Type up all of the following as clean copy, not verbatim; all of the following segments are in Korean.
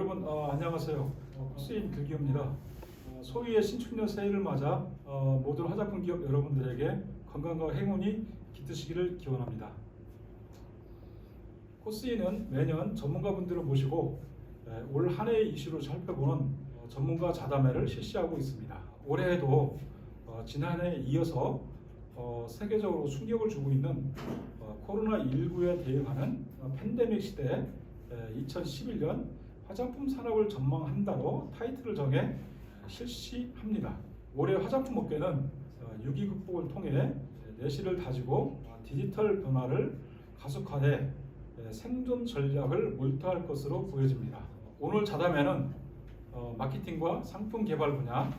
여러분 안녕하세요. 코스인 길기호입니다. 소위의 신축년 새해를 맞아 모든 화장품 기업 여러분들에게 건강과 행운이 깃드시기를 기원합니다. 코스인은 매년 전문가분들을 모시고 올 한 해의 이슈를 살펴보는 전문가 자담회를 실시하고 있습니다. 올해에도 지난해에 이어서 세계적으로 충격을 주고 있는 코로나19에 대응하는 팬데믹 시대에 2011년 화장품 산업을 전망한다로 타이틀을 정해 실시합니다. 올해 화장품 업계는 위기 극복을 통해 내실을 다지고 디지털 변화를 가속화해 생존 전략을 몰두할 것으로 보여집니다. 오늘 자담회는 마케팅과 상품 개발 분야,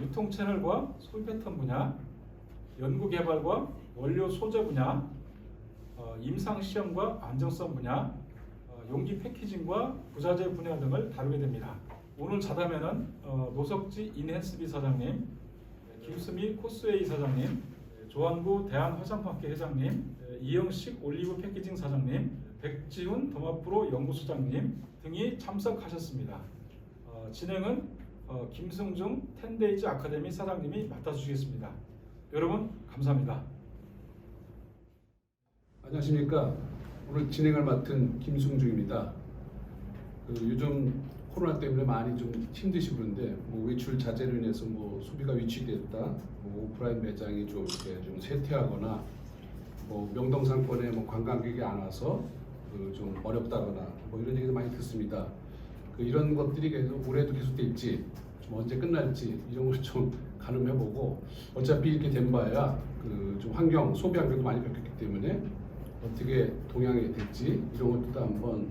유통 채널과 소비 패턴 분야, 연구 개발과 원료 소재 분야, 임상 시험과 안정성 분야, 용기 패키징과 부자재 분야 등을 다루게 됩니다. 오늘 자담회는 노석지 인핸스비 사장님, 김수미 코스웨이 사장님, 조한구 대한화장품학회 회장님, 이영식 올리브 패키징 사장님, 백지훈 더마프로 연구소장님 등이 참석하셨습니다. 진행은 김승중 텐데이즈 아카데미 사장님이 맡아주시겠습니다. 여러분 감사합니다. 안녕하십니까. 오늘 진행을 맡은 김승중입니다. 요즘 코로나 때문에 많이 좀 힘드시고 그런데 외출 자제로 인해서 소비가 위축됐다, 오프라인 매장이 좀 이렇게 좀 쇠퇴하거나 명동 상권에 관광객이 안 와서 좀 어렵다거나 이런 얘기도 많이 듣습니다. 이런 것들이 계속 올해도 계속될지 좀 언제 끝날지 이런 걸 좀 가늠해보고, 어차피 이렇게 된 바야 좀 환경, 소비 환경도 많이 바뀌었기 때문에 어떻게 동향이 될지 이런 것도 한번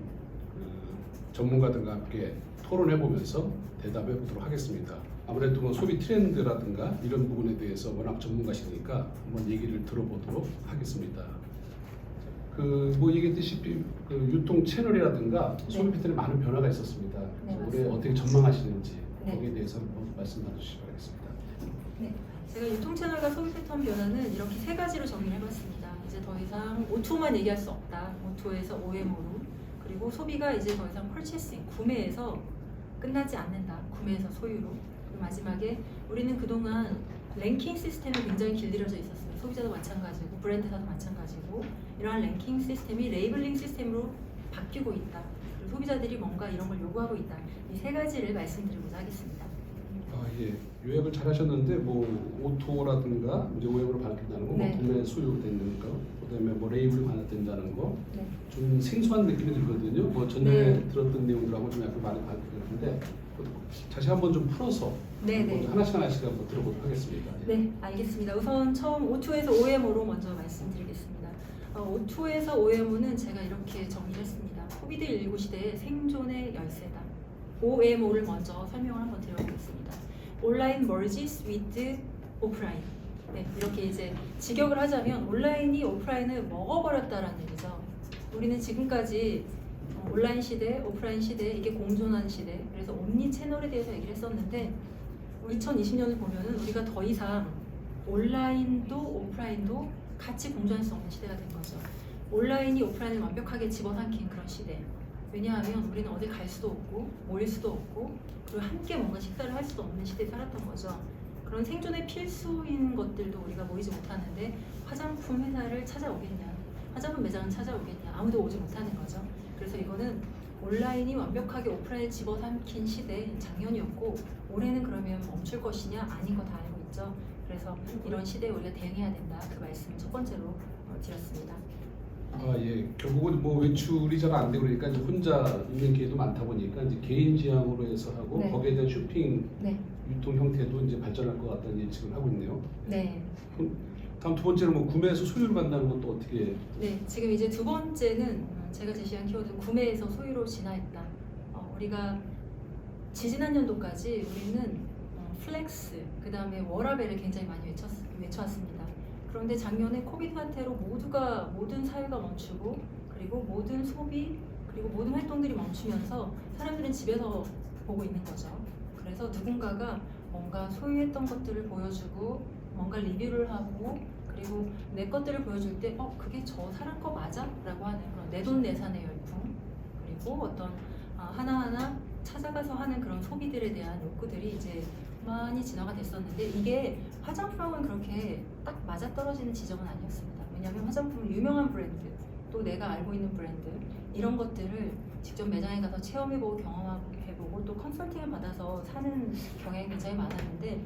전문가들과 함께 토론해보면서 대답해 보도록 하겠습니다. 아무래도 소비 트렌드라든가 이런 부분에 대해서 워낙 전문가시니까 한번 얘기를 들어보도록 하겠습니다. 얘기했듯이 유통 채널이라든가 소비 패턴에 많은 변화가 있었습니다. 네, 올해 어떻게 전망하시는지 네. 거기에 대해서 한번 말씀 나누시기 바라겠습니다. 네, 제가 유통 채널과 소비 패턴 변화는 이렇게 세 가지로 정리를 해봤습니다. 이제 더 이상 O2만 얘기할 수 없다. O2에서 OM으로. 그리고 소비가 이제 더 이상 purchasing, 구매에서 끝나지 않는다. 구매에서 소유로. 그리고 마지막에 우리는 그동안 랭킹 시스템이 굉장히 길들여져 있었어요. 소비자도 마찬가지고 브랜드사도 마찬가지고 이러한 랭킹 시스템이 레이블링 시스템으로 바뀌고 있다. 그리고 소비자들이 뭔가 이런 걸 요구하고 있다. 이 세 가지를 말씀드리고자 하겠습니다. 예, 요약을 잘 하셨는데 오토라든가 이제 OM으로 바뀐다는 거, 네. 구매 소유되는 거, 그다음에 레이블이 반영된다는 거, 네. 좀 생소한 느낌이 들거든요. 전에 네. 들었던 내용들하고 좀 약간 많이 바뀌었는데 다시 한번 좀 풀어서 네, 네. 하나씩 한번 들어보도록 하겠습니다. 네, 알겠습니다. 우선 처음 O2에서 OM으로 먼저 말씀드리겠습니다. O2에서 OM은 제가 이렇게 정리했습니다. 코비드19 시대의 생존의 열쇠다. OMO를 먼저 설명을 한번 드려보겠습니다. 온라인 merges with 오프라인. 네, 이렇게 이제 직역을 하자면 온라인이 오프라인을 먹어버렸다라는 얘기죠. 우리는 지금까지 온라인 시대, 오프라인 시대, 이게 공존한 시대, 그래서 옴니 채널에 대해서 얘기를 했었는데 2020년을 보면은 우리가 더 이상 온라인도 오프라인도 같이 공존할 수 없는 시대가 된 거죠. 온라인이 오프라인을 완벽하게 집어삼킨 그런 시대. 왜냐하면 우리는 어디 갈 수도 없고 모일 수도 없고 그리고 함께 뭔가 식사를 할 수도 없는 시대에 살았던 거죠. 그런 생존의 필수인 것들도 우리가 모이지 못하는데 화장품 회사를 찾아오겠냐, 화장품 매장을 찾아오겠냐, 아무도 오지 못하는 거죠. 그래서 이거는 온라인이 완벽하게 오프라인을 집어삼킨 시대인 작년이었고, 올해는 그러면 멈출 것이냐 아닌 거 다 알고 있죠. 그래서 이런 시대에 우리가 대응해야 된다. 그 말씀을 첫 번째로 드렸습니다. 예, 결국은 외출이 잘 안 되고 그러니까 이제 혼자 있는 기회도 많다 보니까 이제 개인 지향으로 해서 하고 네. 거기에 대한 쇼핑 네. 유통 형태도 이제 발전할 것 같다는 예측을 하고 있네요. 네. 다음 두 번째는 구매해서 소유를 간다는 것도 어떻게? 네, 지금 이제 두 번째는 제가 제시한 키워드 구매에서 소유로 진화했다. 우리가 지지난 연도까지 우리는 플렉스, 그 다음에 워라벨을 굉장히 많이 외쳐왔습니다. 그런데 작년에 코비드 사태로 모든 사회가 멈추고 그리고 모든 소비 그리고 모든 활동들이 멈추면서 사람들은 집에서 보고 있는 거죠. 그래서 누군가가 뭔가 소유했던 것들을 보여주고 뭔가 리뷰를 하고 그리고 내 것들을 보여줄 때 그게 저 사람 거 맞아? 라고 하는 그런 내돈내산의 열풍, 그리고 어떤 하나하나 찾아가서 하는 그런 소비들에 대한 욕구들이 이제 많이 진화가 됐었는데 이게 화장품하고는 그렇게 딱 맞아떨어지는 지점은 아니었습니다. 왜냐하면 화장품은 유명한 브랜드, 또 내가 알고 있는 브랜드 이런 것들을 직접 매장에 가서 체험해보고 경험해보고 또 컨설팅을 받아서 사는 경향이 굉장히 많았는데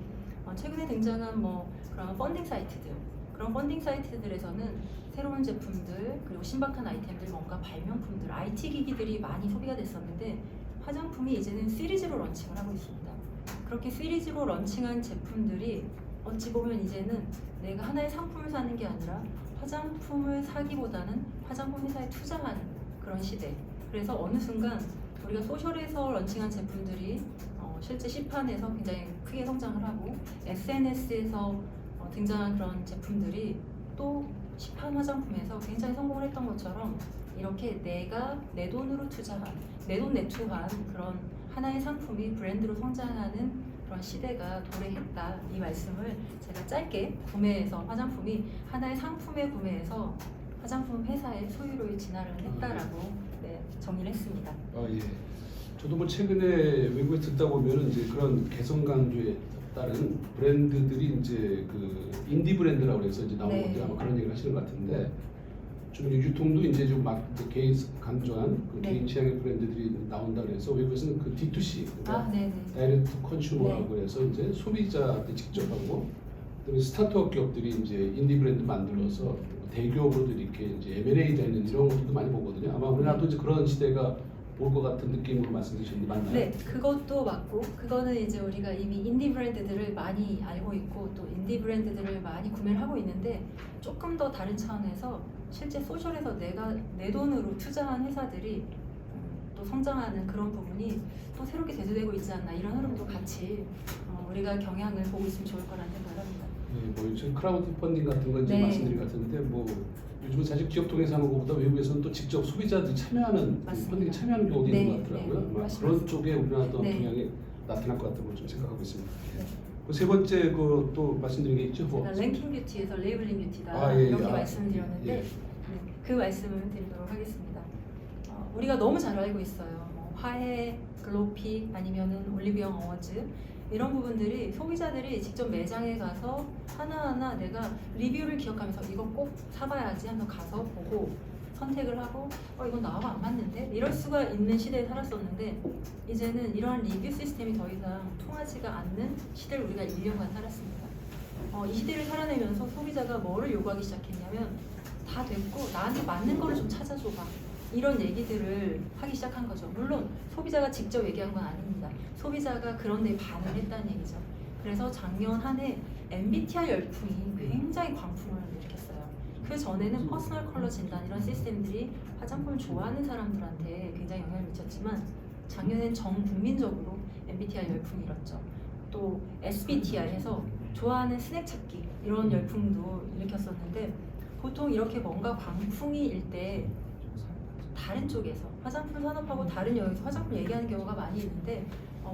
최근에 등장한 뭐 그런 펀딩 사이트들, 그런 펀딩 사이트들에서는 새로운 제품들 그리고 신박한 아이템들, 뭔가 발명품들, IT 기기들이 많이 소비가 됐었는데 화장품이 이제는 시리즈로 런칭을 하고 있습니다. 그렇게 시리즈로 런칭한 제품들이 어찌 보면 이제는 내가 하나의 상품을 사는 게 아니라 화장품을 사기보다는 화장품 회사에 투자하는 그런 시대. 그래서 어느 순간 우리가 소셜에서 런칭한 제품들이 실제 시판에서 굉장히 크게 성장을 하고 SNS에서 등장한 그런 제품들이 또 시판 화장품에서 굉장히 성공을 했던 것처럼 이렇게 내가 내 돈으로 투자한, 내 돈 내투한 그런 하나의 상품이 브랜드로 성장하는 그런 시대가 도래했다. 이 말씀을 제가 짧게 구매해서 화장품이 하나의 상품의 구매에서 화장품 회사의 소유로 진화를 했다라고 정리를 했습니다. 예. 저도 뭐 최근에 외국에 듣다 보면은 이제 그런 개성 강조에 따른 브랜드들이 이제 그 인디 브랜드라고 해서 이제 나온 네. 건데 아마 그런 얘기를 하시는 것 같은데 좀 유통도 이제 좀 막 개인 강조한 그 네. 개인 취향의 브랜드들이 나온다 그래서 외국에서는 그 D2C 네네. 다이렉트 컨슈머라고 네. 해서 이제 소비자한테 직접 하고 그다음에 스타트업 기업들이 이제 인디 브랜드 만들어서 대기업으로도 이렇게 이제 M&A 되는 이런 것도 많이 보거든요. 아마 우리나라도 이제 그런 시대가 올 것 같은 느낌으로 말씀드리셨는데 맞나요? 네, 그것도 맞고 그거는 이제 우리가 이미 인디 브랜드들을 많이 알고 있고 또 인디 브랜드들을 많이 구매를 하고 있는데 조금 더 다른 차원에서 실제 소셜에서 내가 내 돈으로 투자한 회사들이 또 성장하는 그런 부분이 또 새롭게 대두되고 있지 않나 이런 흐름도 같이 우리가 경향을 보고 있으면 좋을 거라는 생각을 합니다. 네, 뭐 지금 크라우드 펀딩 같은 건 이제 네. 말씀드린 것 같은데 뭐 요즘은 사실 기업 통해서 하는 것보다 외국에서는 또 직접 소비자들이 참여하는 맞습니다. 펀딩에 참여하는 경우도 네, 있는 것 같더라고요. 네, 아마 맞습니다. 그런 쪽에 우리나라도 네. 경향이 나타날 것 같다고 좀 생각하고 있습니다. 네. 그 세 번째 그 또 말씀드린 게 있죠. 뭐. 제가 랭킹 뷰티에서 레이블링 뷰티다 아, 예, 이렇게 아, 말씀을 드렸는데 예. 네, 그 말씀을 드리도록 하겠습니다. 우리가 너무 잘 알고 있어요. 뭐 화해, 글로피 아니면은 올리브영 어워즈 이런 부분들이 소비자들이 직접 매장에 가서 하나하나 내가 리뷰를 기억하면서 이거 꼭 사봐야지 하면서 가서 보고 선택을 하고 이건 나하고 안 맞는데 이럴 수가 있는 시대에 살았었는데 이제는 이러한 리뷰 시스템이 더 이상 통하지가 않는 시대를 우리가 1년간 살았습니다. 이 시대를 살아내면서 소비자가 뭐를 요구하기 시작했냐면 다 됐고 나한테 맞는 거를 좀 찾아줘봐 이런 얘기들을 하기 시작한 거죠. 물론 소비자가 직접 얘기한 건 아닙니다. 소비자가 그런 데 반응을 했다는 얘기죠. 그래서 작년 한 해 MBTI 열풍이 굉장히 광풍을 일으켰어요. 그 전에는 퍼스널 컬러 진단 이런 시스템들이 화장품을 좋아하는 사람들한테 굉장히 영향을 미쳤지만 작년엔 전 국민적으로 MBTI 열풍이 일었죠. 또 SBTI 해서 좋아하는 스낵 찾기 이런 열풍도 일으켰었는데 보통 이렇게 뭔가 광풍이 일 때 다른 쪽에서 화장품 산업하고 다른 영역에서 화장품 얘기하는 경우가 많이 있는데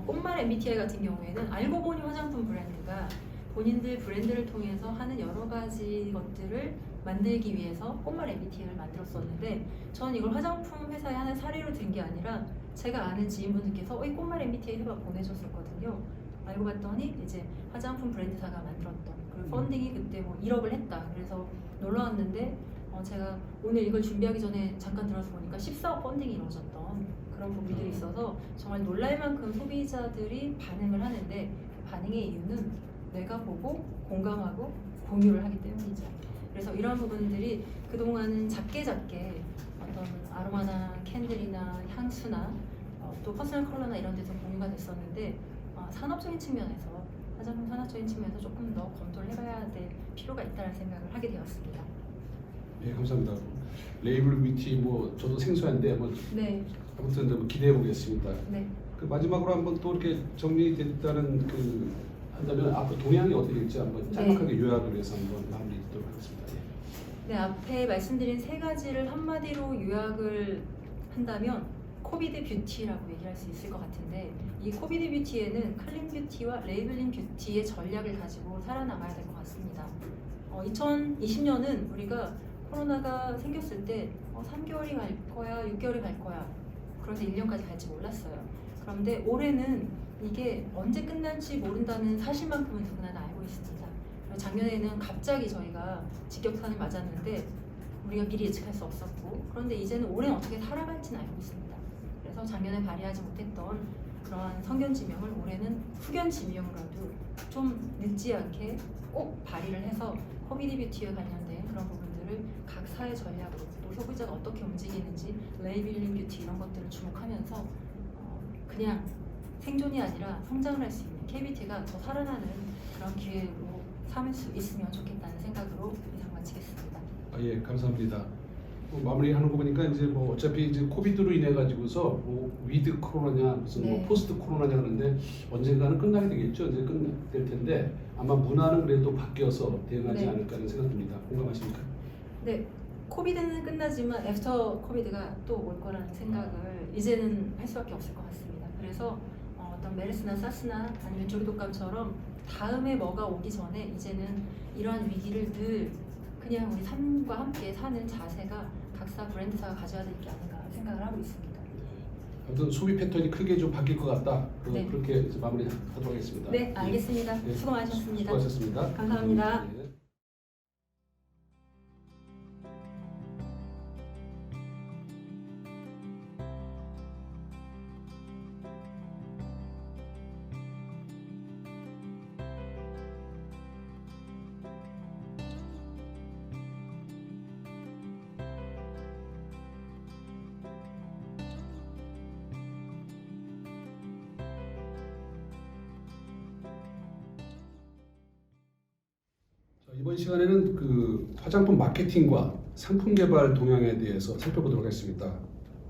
꽃말 MBTI 같은 경우에는 알고 보니 화장품 브랜드가 본인들 브랜드를 통해서 하는 여러 가지 것들을 만들기 위해서 꽃말 MBTI를 만들었었는데 저는 이걸 화장품 회사에 하는 사례로 든 게 아니라 제가 아는 지인분들께서 이 꽃말 MBTI 해봐 보내줬었거든요. 알고 봤더니 이제 화장품 브랜드사가 만들었던 그리고 펀딩이 그때 뭐 1억을 했다. 그래서 놀러 왔는데 제가 오늘 이걸 준비하기 전에 잠깐 들어서 보니까 14억 펀딩이 이루어졌던 그런 부분들이 있어서 정말 놀랄 만큼 소비자들이 반응을 하는데 그 반응의 이유는 내가 보고 공감하고 공유를 하기 때문이죠. 그래서 이러한 부분들이 그동안은 작게 어떤 아로마나 캔들이나 향수나 또 퍼스널 컬러나 이런 데서 공유가 됐었는데 산업적인 측면에서 화장품 산업적인 측면에서 조금 더 검토를 해봐야 될 필요가 있다는 생각을 하게 되었습니다. 네, 감사합니다. 레이블 뷰티 뭐 저도 생소한데 뭐 네. 아무튼 뭐 기대해 보겠습니다. 네. 그 마지막으로 한번 또 이렇게 정리됐다는 그 한다면 앞으로 동향이 어떻게 될지 한번 짤막하게 요약을 해서 한번 마무리 짓도록 하겠습니다. 네, 앞에 말씀드린 세 가지를 한마디로 요약을 한다면 코비드 뷰티라고 얘기할 수 있을 것 같은데 이 코비드 뷰티에는 클린 뷰티와 레이블링 뷰티의 전략을 가지고 살아남아야 될 것 같습니다. 2020년은 우리가 코로나가 생겼을 때 3개월이 갈 거야, 6개월이 갈 거야 그래서 1년까지 갈지 몰랐어요. 그런데 올해는 이게 언제 끝날지 모른다는 사실만큼은 누구나 다 알고 있습니다. 그리고 작년에는 갑자기 저희가 직격탄을 맞았는데 우리가 미리 예측할 수 없었고, 그런데 이제는 올해는 어떻게 살아갈지는 알고 있습니다. 그래서 작년에 발휘하지 못했던 그러한 성견지명을 올해는 후견지명으로라도 좀 늦지 않게 꼭 발휘를 해서 코비드 뷰티와 관련된 그런 부분들을 각 사회 전략으로 또 소비자가 어떻게 움직이는지 레이빌링 뷰티 이런 것들을 주목하면서 그냥 생존이 아니라 성장을 할 수 있는 K뷰티가 더 살아나는 그런 기회로 삼을 수 있으면 좋겠다는 생각으로 이상 마치겠습니다. 예, 감사합니다. 마무리하는 거 보니까 이제 뭐 어차피 이제 코비드로 인해 가지고서 뭐 위드 코로나냐 무슨 네. 뭐 포스트 코로나냐 그러는데 언젠가는 끝나게 되겠죠. 이제 끝날 텐데 아마 문화는 그래도 바뀌어서 대응하지 네. 않을까 하는 생각 듭니다. 공감하십니까? 네, 코비드는 끝나지만 애프터 코비드가 또 올 거라는 생각을 이제는 할 수밖에 없을 것 같습니다. 그래서 어떤 메르스나 사스나 아니면 조류독감처럼 다음에 뭐가 오기 전에 이제는 이러한 위기를 늘 그냥 우리 삶과 함께 사는 자세가 각사 브랜드사가 가져야 될 게 아닌가 생각을 하고 있습니다. 아무튼 소비 패턴이 크게 좀 바뀔 것 같다. 네. 그렇게 이제 마무리하도록 하겠습니다. 네, 알겠습니다. 네. 수고 많으셨습니다. 수고하셨습니다. 감사합니다. 네. 자, 이번 시간에는 그 화장품 마케팅과 상품 개발 동향에 대해서 살펴보도록 하겠습니다.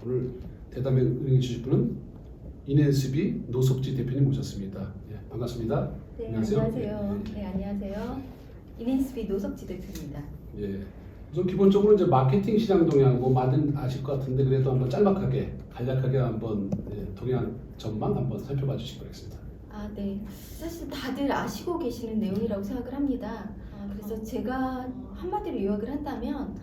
오늘 대담에 응해 주실 분은 인앤스비 노석지 대표님 모셨습니다. 예, 반갑습니다. 네, 안녕하세요. 안녕하세요. 예, 네, 안녕하세요. 인앤스비 노석지 대표입니다. 예. 우선 기본적으로 이제 마케팅 시장 동향 뭐 많은 아실 것 같은데 그래도 한번 짤막하게 간략하게 한번 동향 전망 한번 살펴봐 주시기 바라겠습니다. 아, 네. 사실 다들 아시고 계시는 내용이라고 생각을 합니다. 그래서 제가 한마디로 요약을 한다면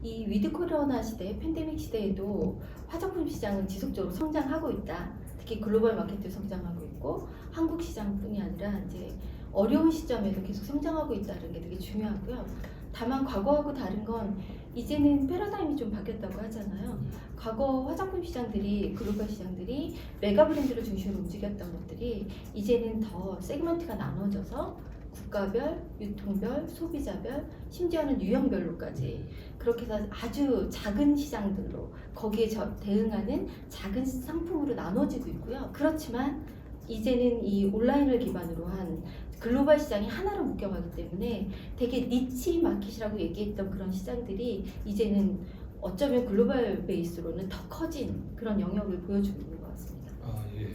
이 위드 코로나 시대, 팬데믹 시대에도 화장품 시장은 지속적으로 성장하고 있다. 특히 글로벌 마켓도 성장하고 있고 한국 시장뿐이 아니라 이제 어려운 시점에도 계속 성장하고 있다는 게 되게 중요하고요. 다만 과거하고 다른 건 이제는 패러다임이 좀 바뀌었다고 하잖아요. 과거 화장품 시장들이 글로벌 시장들이 메가 브랜드를 중심으로 움직였던 것들이 이제는 더 세그먼트가 나눠져서 국가별, 유통별, 소비자별, 심지어는 유형별로까지 그렇게 해서 아주 작은 시장들로 거기에 대응하는 작은 상품으로 나눠지고 있고요. 그렇지만 이제는 이 온라인을 기반으로 한 글로벌 시장이 하나로 묶여가기 때문에 되게 니치 마켓이라고 얘기했던 그런 시장들이 이제는 어쩌면 글로벌 베이스로는 더 커진 그런 영역을 보여주고 있는 것 같습니다. 아 예.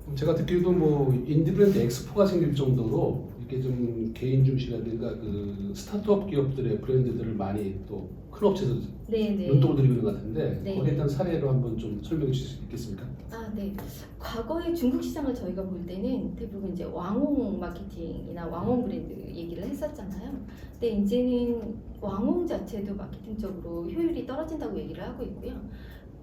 그럼 제가 듣기로도 뭐 인디브랜드 엑스포가 생길 정도로 이렇게 좀 개인 중시라든가 그 스타트업 기업들의 브랜드들을 많이 또 큰 업체에서 네네. 눈독을 들이고 있는 것 같은데 네. 거기에 대한 사례로 한번 좀 설명해 주실 수 있겠습니까? 아, 네. 과거의 중국 시장을 저희가 볼 때는 대부분 이제 왕홍 마케팅이나 왕홍 브랜드 얘기를 했었잖아요. 근데 이제는 왕홍 자체도 마케팅적으로 효율이 떨어진다고 얘기를 하고 있고요.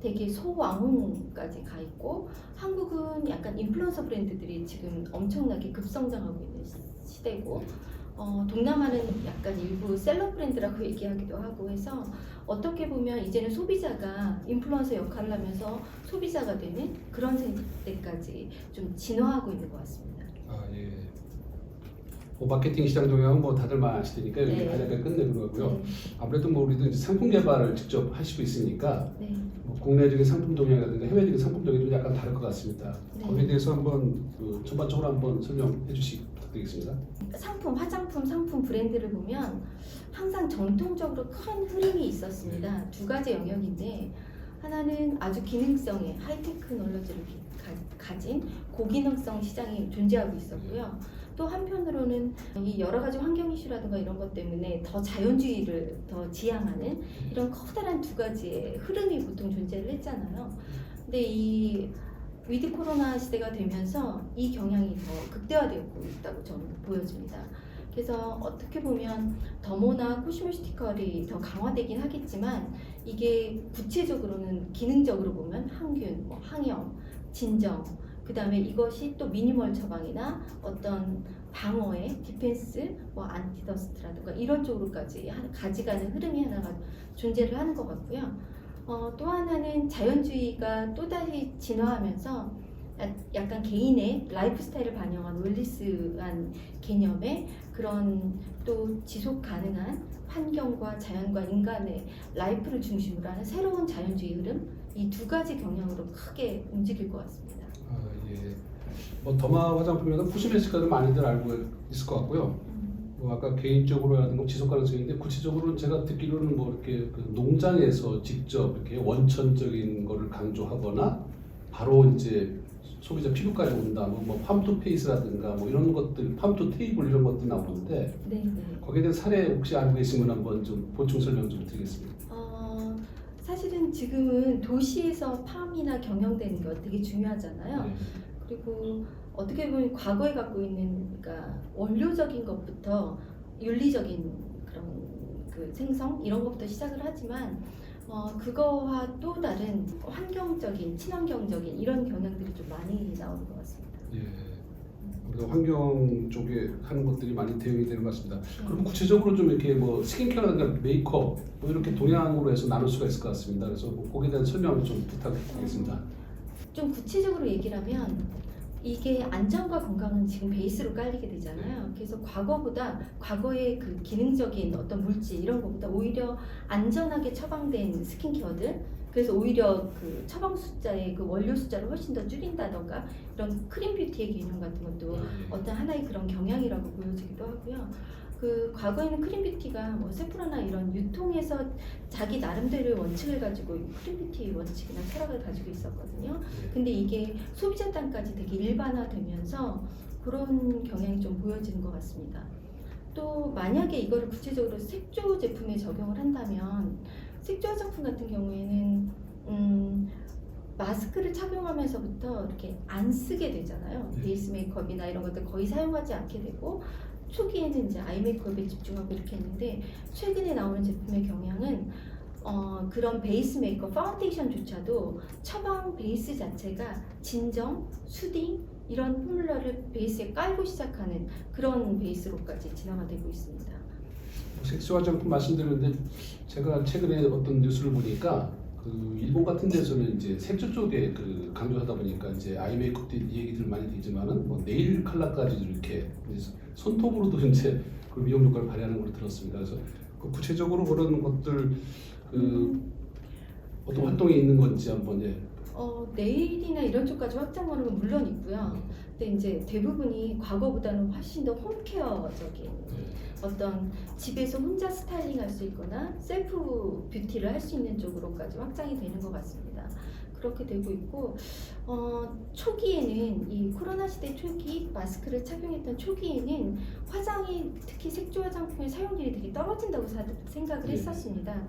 되게 소왕홍까지 가 있고 한국은 약간 인플루언서 브랜드들이 지금 엄청나게 급성장하고 있는 시대고 동남아는 약간 일부 셀럽 브랜드라고 얘기하기도 하고 해서 어떻게 보면 이제는 소비자가 인플루언서 역할을 하면서 소비자가 되는 그런 세대까지 좀 진화하고 있는 것 같습니다. 아 예. 뭐 마케팅 시장 동향은 뭐 다들 많이 아시니까 여기 네. 간략하게 끝내는 거고요. 네. 아무래도 뭐 우리도 이제 상품 개발을 직접 하시고 있으니까 네. 뭐 국내적인 상품 동향이라든가 해외적인 상품 동향이 좀 약간 다를 것 같습니다. 네. 거기에 대해서 한번 그 전반적으로 한번 설명해 주시기 부탁드리겠습니다. 상품, 화장품, 상품 브랜드를 보면 항상 전통적으로 큰 흐름이 있었습니다. 두 가지 영역인데 하나는 아주 기능성의 하이테크놀로지를 가진 고기능성 시장이 존재하고 있었고요. 또 한편으로는 이 여러 가지 환경 이슈라든가 이런 것 때문에 더 자연주의를 더 지향하는 이런 커다란 두 가지의 흐름이 보통 존재를 했잖아요. 근데 이 위드 코로나 시대가 되면서 이 경향이 더 극대화되고 있다고 저는 보여집니다. 그래서 어떻게 보면 더모나 코스메티컬이 더 강화되긴 하겠지만 이게 구체적으로는 기능적으로 보면 항균, 뭐 항염, 진정, 그 다음에 이것이 또 미니멀 처방이나 어떤 방어의 디펜스, 뭐 안티더스트라든가 이런 쪽으로까지 가져가는 흐름이 하나가 존재를 하는 것 같고요. 또 하나는 자연주의가 또다시 진화하면서 약간 개인의 라이프 스타일을 반영한 웰리스한 개념의 그런 또 지속 가능한 환경과 자연과 인간의 라이프를 중심으로 하는 새로운 자연주의 흐름, 이 두 가지 경향으로 크게 움직일 것 같습니다. 아, 예. 뭐 더마 화장품에는 코스메티카를 많이들 알고 있을 것 같고요. 뭐 아까 개인적으로 하는 건 지속 가능성인데 구체적으로 제가 듣기로는 뭐 이렇게 그 농장에서 직접 이렇게 원천적인 거를 강조하거나 바로 이제 소비자 피부까지 온다. 뭐 팜투 페이스라든가 뭐 이런 것들, 팜투 테이블 이런 것들 나오는데 네. 거기에 대한 사례 혹시 알고 계시면 한번 좀 보충 설명 좀 드리겠습니다. 사실은 지금은 도시에서 팜이나 경영되는 게 되게 중요하잖아요. 네. 그리고 어떻게 보면 과거에 갖고 있는 그러니까 원료적인 것부터 윤리적인 그런 그 생성 이런 것부터 시작을 하지만 그거와 또 다른 환경적인 친환경적인 이런 경향들이 좀 많이 나오는 것 같습니다. 예. 그래서 환경 쪽에 하는 것들이 많이 대응이 되는 것 같습니다. 그럼 구체적으로 좀 이렇게 뭐 스킨케어라든가 메이크업 뭐 이렇게 동향으로 해서 나눌 수가 있을 것 같습니다. 그래서 거기에 대한 설명 좀 부탁드리겠습니다. 좀 구체적으로 얘기를 하면 이게 안전과 건강은 지금 베이스로 깔리게 되잖아요. 그래서 과거의 그 기능적인 어떤 물질 이런 것보다 오히려 안전하게 처방된 스킨케어들, 그래서 오히려 그 처방 숫자의 그 원료 숫자를 훨씬 더 줄인다던가 이런 크림 뷰티의 개념 같은 것도 어떤 하나의 그런 경향이라고 보여지기도 하고요. 그 과거에는 크림 뷰티가 뭐 세프라나 이런 유통에서 자기 나름대로의 원칙을 가지고 크림 뷰티 원칙이나 철학을 가지고 있었거든요. 근데 이게 소비자端까지 되게 일반화되면서 그런 경향이 좀 보여지는 것 같습니다. 또 만약에 이거를 구체적으로 색조 제품에 적용을 한다면 색조 화장품 같은 경우에는 마스크를 착용하면서부터 이렇게 안 쓰게 되잖아요. 베이스 메이크업이나 이런 것들 거의 사용하지 않게 되고 초기에는 이제 아이 메이크업에 집중하고 이렇게 했는데 최근에 나오는 제품의 경향은 그런 베이스 메이크업 파운데이션조차도 처방 베이스 자체가 진정, 수딩 이런 포뮬러를 베이스에 깔고 시작하는 그런 베이스로까지 진화가 되고 있습니다. 색조 화장품 말씀드렸는데 제가 최근에 어떤 뉴스를 보니까 그 일본 같은 데서는 이제 색조 쪽에 그 강조하다 보니까 이제 아이 메이크업도 이 얘기들 많이 되지만은 뭐 네일 컬러까지도 이렇게 손톱으로도 이제 그 미용 효과를 발휘하는 걸 들었습니다. 그래서 그 구체적으로 그런 것들 그 어떤 활동이 있는 건지 한번 네일이나 이런 쪽까지 확장하는 건 물론 있고요. 근데 이제 대부분이 과거보다는 훨씬 더 홈케어적인 어떤 집에서 혼자 스타일링할 수 있거나 셀프 뷰티를 할 수 있는 쪽으로까지 확장이 되는 것 같습니다. 그렇게 되고 있고 초기에는 이 코로나 시대 초기 마스크를 착용했던 초기에는 화장이 특히 색조 화장품의 사용률이 되게 떨어진다고 생각을 했었습니다.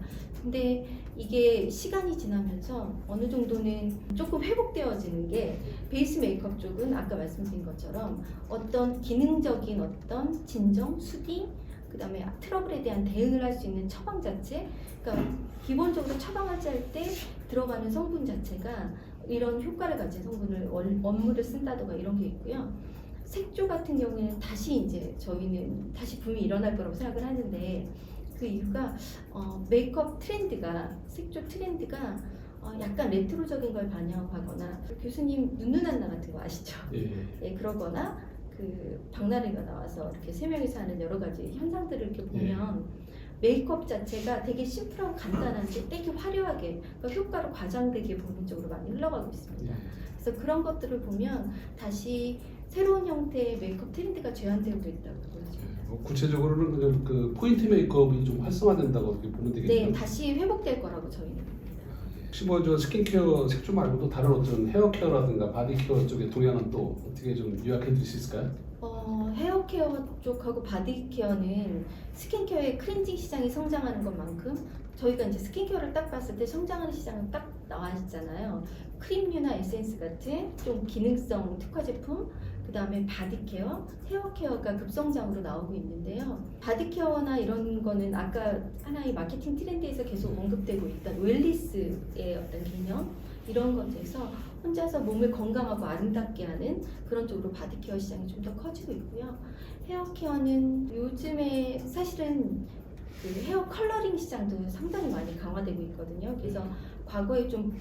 근데 이게 시간이 지나면서 어느 정도는 조금 회복되어지는 게 베이스 메이크업 쪽은 아까 말씀드린 것처럼 어떤 기능적인 어떤 진정, 수딩 그 다음에 트러블에 대한 대응을 할 수 있는 처방 자체, 그러니까 기본적으로 처방하지 할 때 들어가는 성분 자체가 이런 효과를 가진 성분을 원물을 쓴다던가 이런 게 있고요. 색조 같은 경우에는 다시 이제 저희는 다시 붐이 일어날 거라고 생각을 하는데 그 이유가 메이크업 트렌드가 색조 트렌드가 약간 레트로적인 걸 반영하거나 교수님 눈누난나 같은 거 아시죠? 예, 그러거나 그 박나래가 나와서 이렇게 세 명이서 하는 여러 가지 현상들을 이렇게 보면 메이크업 자체가 되게 심플하고 간단한데 되게 화려하게 그러니까 효과를 과장되게 보는 쪽으로 많이 흘러가고 있습니다. 그래서 그런 것들을 보면 다시 새로운 형태의 메이크업 트렌드가 재현되고 있다고 보여집니다. 구체적으로는 그냥 그 포인트 메이크업이 좀 활성화된다고 이렇게 보면 되겠죠? 네, 다시 회복될 거라고 저희는 봅니다. 혹시 뭐 저 스킨케어 색조 말고도 다른 어떤 헤어케어라든가 바디케어 쪽의 동향은 또 어떻게 좀 요약해 드릴 수 있을까요? 헤어케어 쪽하고 바디케어는 스킨케어의 클렌징 시장이 성장하는 것만큼 저희가 이제 스킨케어를 딱 봤을 때 성장하는 시장은 딱 나와 있잖아요. 크림류나 에센스 같은 좀 기능성 특화 제품, 그 다음에 바디케어, 헤어케어가 급성장으로 나오고 있는데요. 바디케어나 이런 거는 아까 하나의 마케팅 트렌드에서 계속 언급되고 있던 웰니스의 어떤 개념 이런 것에서 혼자서 몸을 건강하고 아름답게 하는 그런 쪽으로 바디케어 시장이 좀 더 커지고 있고요. 헤어케어는 요즘에 사실은 그 헤어 컬러링 시장도 상당히 많이 강화되고 있거든요. 그래서 과거에 좀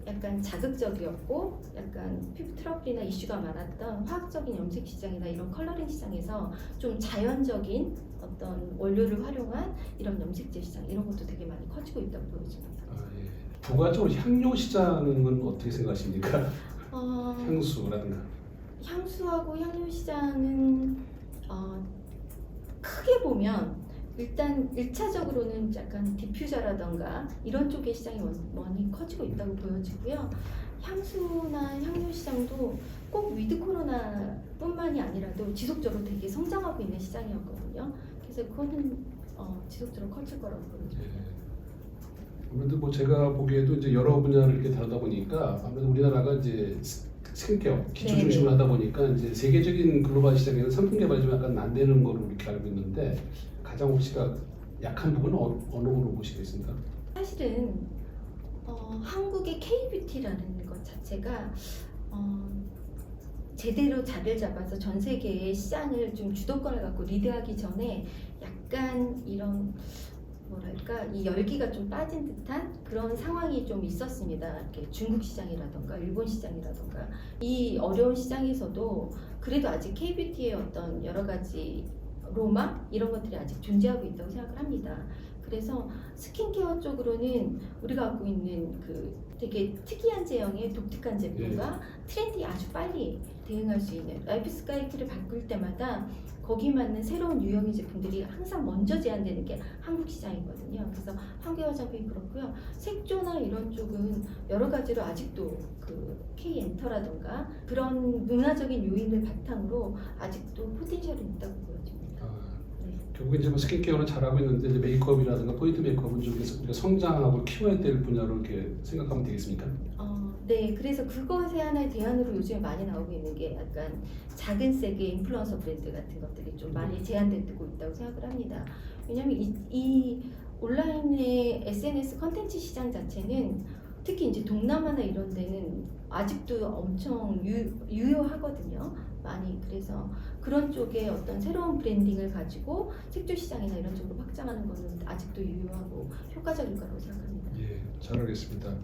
약간 자극적이었고 약간 피부 트러블이나 이슈가 많았던 화학적인 염색 시장이나 이런 컬러링 시장에서 좀 자연적인 어떤 원료를 활용한 이런 염색제 시장 이런 것도 되게 많이 커지고 있다고 보여집니다. 예. 부가적으로 향료 시장은 어떻게 생각하십니까? 어, 향수라든가. 향수하고 향료 시장은 크게 보면 일단 1차적으로는 약간 디퓨저라던가 이런 쪽의 시장이 많이 커지고 있다고 보여지고요. 향수나 향료 시장도 꼭 위드 코로나뿐만이 아니라도 지속적으로 되게 성장하고 있는 시장이었거든요. 그래서 그거는 지속적으로 커질 거라고 보여집니다. 아무래도 뭐 제가 보기에도 이제 여러 분야를 이렇게 다루다 보니까 아무래도 우리나라가 이제 스킨케어 기초 네네. 중심으로 하다 보니까 이제 세계적인 글로벌 시장에는 상품 개발이 좀 약간 안 되는 거로 이렇게 알고 있는데 가장 혹시가 약한 부분은 어느 부분으로 보시겠습니까? 사실은 한국의 K-뷰티라는 것 자체가 제대로 자리를 잡아서 전 세계의 시장을 좀 주도권을 갖고 리드하기 전에 약간 이런 뭐랄까 이 열기가 좀 빠진 듯한 그런 상황이 좀 있었습니다. 이렇게 중국 시장이라던가 일본 시장이라던가 이 어려운 시장에서도 그래도 아직 K-뷰티의 어떤 여러 가지 로망 이런 것들이 아직 존재하고 있다고 생각을 합니다. 그래서 스킨케어 쪽으로는 우리가 갖고 있는 그 되게 특이한 제형의 독특한 제품과 트렌드에 아주 빨리 대응할 수 있는 라이프 사이클을 바꿀 때마다 거기 맞는 새로운 유형의 제품들이 항상 먼저 제한되는 게 한국 시장이거든요. 그래서 한국 화장품이 그렇고요. 색조나 이런 쪽은 여러 가지로 아직도 그 K-엔터라던가 그런 문화적인 요인을 바탕으로 아직도 포텐셜이 있다고 보여집니다. 네. 결국에 이제 뭐 스킨케어는 잘하고 있는데 이제 메이크업이라든가 포인트 메이크업은 좀 우리가 성장하고 키워야 될 분야로 이렇게 생각하면 되겠습니까? 네, 그래서 그것의 하나의 대안으로 요즘에 많이 나오고 있는 게 약간 작은 색의 인플루언서 브랜드 같은 것들이 좀 많이 제한되고 있다고 생각을 합니다. 왜냐하면 이 온라인의 SNS 컨텐츠 시장 자체는 특히 이제 동남아나 이런 데는 아직도 엄청 유효하거든요. 많이 그래서 그런 쪽에 어떤 새로운 브랜딩을 가지고 색조 시장이나 이런 쪽으로 확장하는 거는 아직도 유효하고 효과적일 거라고 생각합니다. 예, 잘 알겠습니다.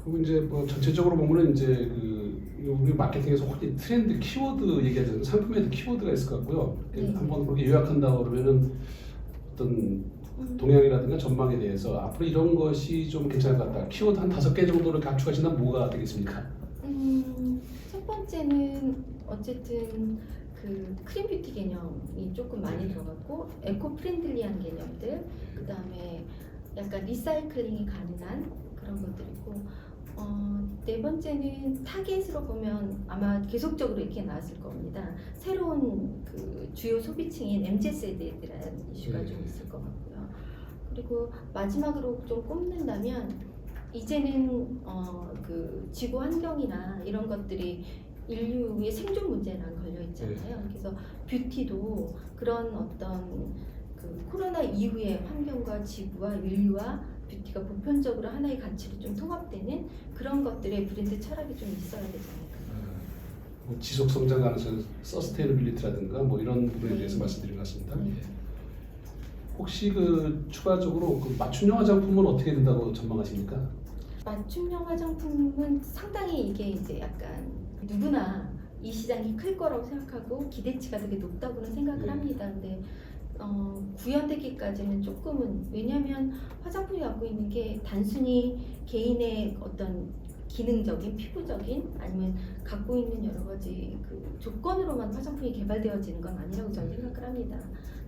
그리고 이제 뭐 전체적으로 보면은 이제 그 우리 마케팅에서 혹시 트렌드 키워드 얘기하자면 상품에도 키워드가 있을 것 같고요. 네. 한번 그렇게 요약한다 그러면은 어떤 동향이라든가 전망에 대해서 앞으로 이런 것이 좀 괜찮을 것 같다. 키워드 한 5개 정도를 각축하신다면 뭐가 되겠습니까? 첫 번째는 어쨌든 그 크림 뷰티 개념이 조금 많이 들어갔고 에코 프렌들리한 개념들, 그 다음에 약간 리사이클링이 가능한 그런 것들이고, 네 번째는 타겟으로 보면 아마 계속적으로 이렇게 나왔을 겁니다. 새로운 그 주요 소비층인 MZ 세대에 대한 이슈가 좀 있을 것 같고요. 그리고 마지막으로 좀 꼽는다면 이제는 그 지구 환경이나 이런 것들이 인류의 생존 문제랑 걸려 있잖아요. 그래서 뷰티도 그런 어떤 그 코로나 이후의 환경과 지구와 인류와 뷰티가 보편적으로 하나의 가치로 좀 통합되는 그런 것들의 브랜드 철학이 좀 있어야 되지 않을까. 뭐 지속 성장 가능성, 서스테이너빌리티라든가 뭐 이런 부분에 대해서 말씀드린 것 같습니다. 네. 혹시 그 추가적으로 그 맞춤형 화장품은 어떻게 된다고 전망하십니까? 맞춤형 화장품은 상당히 이게 이제 약간 누구나 이 시장이 클 거라고 생각하고 기대치가 되게 높다고는 생각을 합니다. 근데 구현되기까지는 조금은, 왜냐하면 화장품이 갖고 있는 게 단순히 개인의 어떤 기능적인, 피부적인 아니면 갖고 있는 여러 가지 그 조건으로만 화장품이 개발되어지는 건 아니라고 저는 생각을 합니다.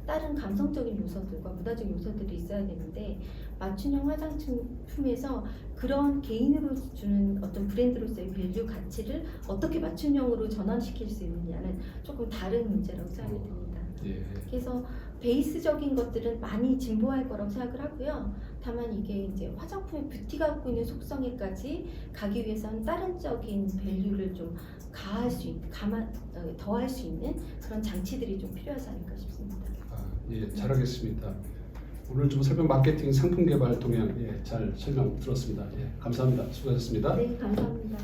다른 감성적인 요소들과 문화적 요소들이 있어야 되는데 맞춤형 화장품에서 그런 개인으로 주는 어떤 브랜드로서의 밸류 가치를 어떻게 맞춤형으로 전환시킬 수 있느냐는 조금 다른 문제라고 생각이 듭니다. 예. 그래서 베이스적인 것들은 많이 진보할 거라고 생각을 하고요. 다만 이게 이제 화장품의 뷰티가 갖고 있는 속성에까지 가기 위해서는 다른적인 밸류를 좀 더할 수 있는 그런 장치들이 좀 필요하지 않을까 싶습니다. 예, 잘하겠습니다. 오늘 좀 설명 마케팅 상품 개발 동향 잘 설명 들었습니다. 예, 감사합니다. 수고하셨습니다. 네, 감사합니다.